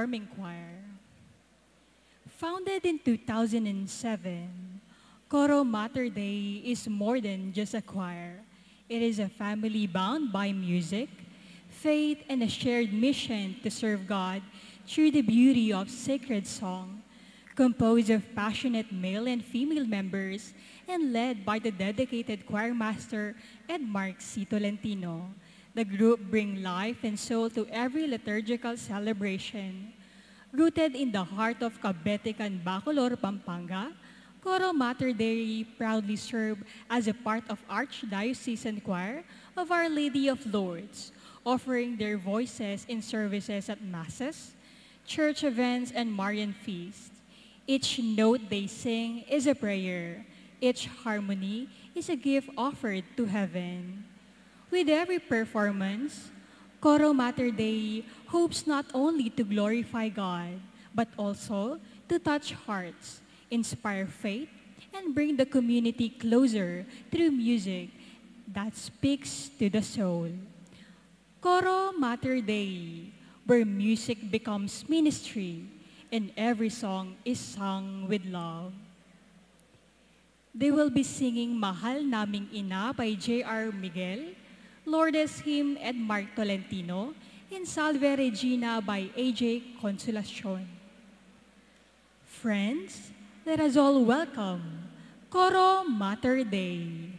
Performing Choir. Founded in 2007, Coro Mater Dei is more than just a choir. It is a family bound by music, faith, and a shared mission to serve God through the beauty of sacred song. Composed of passionate male and female members and led by the dedicated choir master Edmark C. Tolentino, the group bring life and soul to every liturgical celebration. Rooted in the heart of Cabetican Bacolor, Pampanga, Coro Mater Dei proudly serve as a part of Archdiocesan Choir of Our Lady of Lourdes, offering their voices in services at masses, church events, and Marian feasts. Each note they sing is a prayer. Each harmony is a gift offered to heaven. With every performance, Coro Mater Dei hopes not only to glorify God, but also to touch hearts, inspire faith, and bring the community closer through music that speaks to the soul. Coro Mater Dei, where music becomes ministry and every song is sung with love. They will be singing Mahal Naming Ina by J.R. Miguel, Lourdes Hymn Edmark Tolentino, and Salve Regina by A.J. Consolacion. Friends, let us all welcome Coro Mater Dei.